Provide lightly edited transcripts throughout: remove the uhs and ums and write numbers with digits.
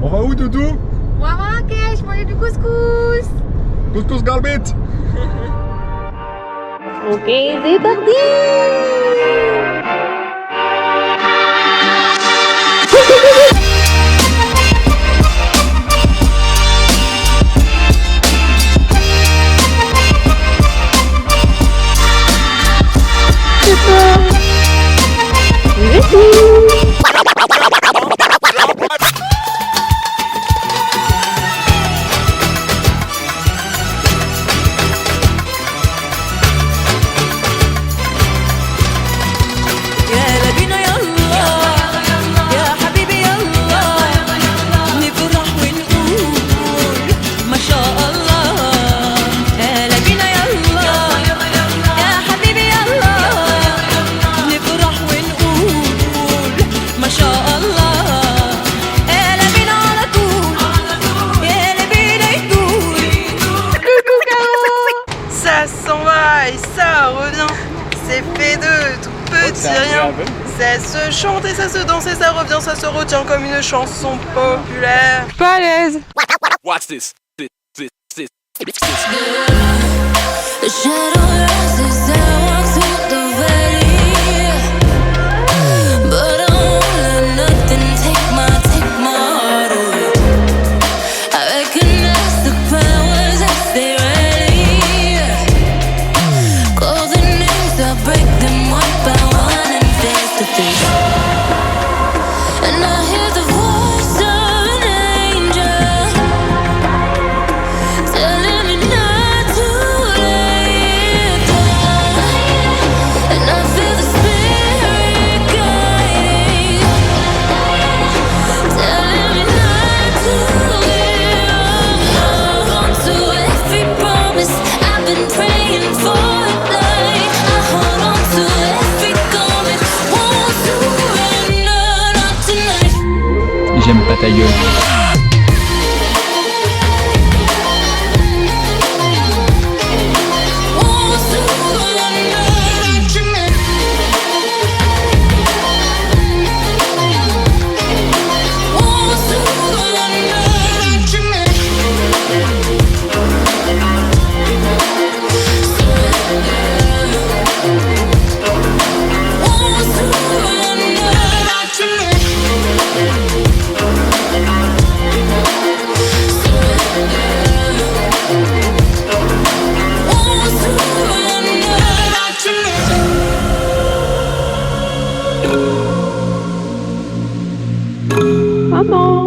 On va où, Doudou? On va à Marrakech manger du couscous. Couscous garbit. Ok, c'est parti. Ça s'en va et ça revient. C'est fait de tout petit rien. Ça se chante et ça se danse et ça revient, ça se retient comme une chanson populaire. Pas à l'aise. Watch this. The shadow rises and walks through the valley, but I won't let nothing take my heart away. I recognize the powers as they rally. Call the names, I break them one by one and face to face. And I hear the voice of an angel telling me not to lay it down. And I feel the spirit guiding, telling me not to give up. Hold on to every promise I've been praying for at night. I hold on to every comment, won't surrender, not tonight. J'aime pas ta gueule. Won't surrender, not tonight. Won't surrender, not tonight. Won't surrender, not tonight. Won't surrender, not tonight. Maman.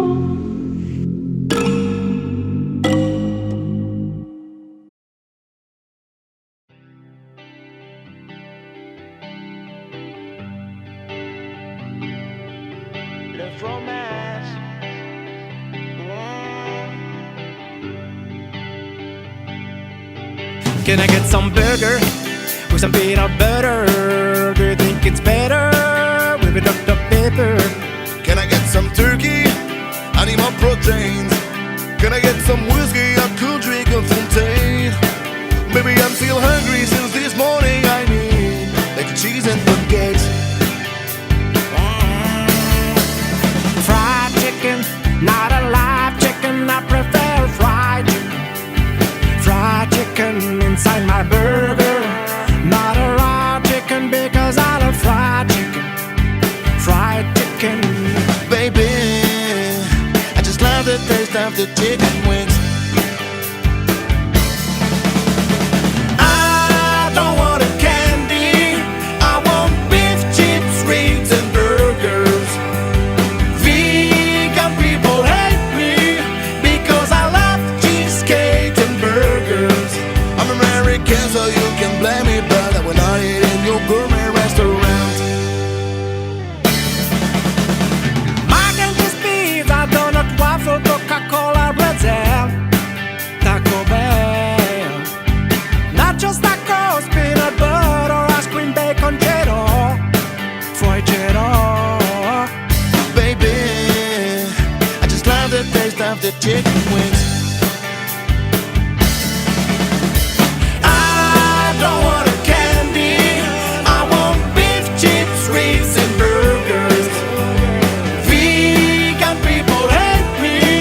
Le fromage. Can I get some burger with some peanut butter? Do you think it's better with a Dr. Pepper? Can I get some turkey? I need more proteins. Can I get some whiskey? I could drink a fontaine. Baby, I'm still hungry since this morning. I need like cheese and baguette. Fried chicken, not a live chicken. I prefer fried chicken. Fried chicken inside my burger, not a raw chicken because I love fried chicken. Fried chicken. Baby, I just love the taste of the chicken wings. I don't want a candy. I want beef, chips, ribs, and burgers. Vegan people hate me because I love cheesecake and burgers. I'm American, so you can blame me, but I will not eat in your gourmet restaurant. Mac and cheese, pizza, donut, waffle, Coca-Cola, pretzel, Taco Bell, nachos, tacos, peanut butter, ice cream, bacon, cheddar, fried cheddar. Baby, I just love the taste of the chicken wings. I don't want a candy. I want beef, chips, ribs, and burgers. Vegan people hate me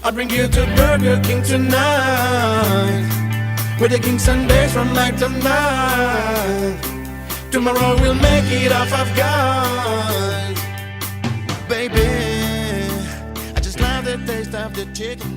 I'll bring you to Burger King tonight. With the King Sundays from night to night. Tomorrow we'll make it off of God. Baby, I just love the taste of the chicken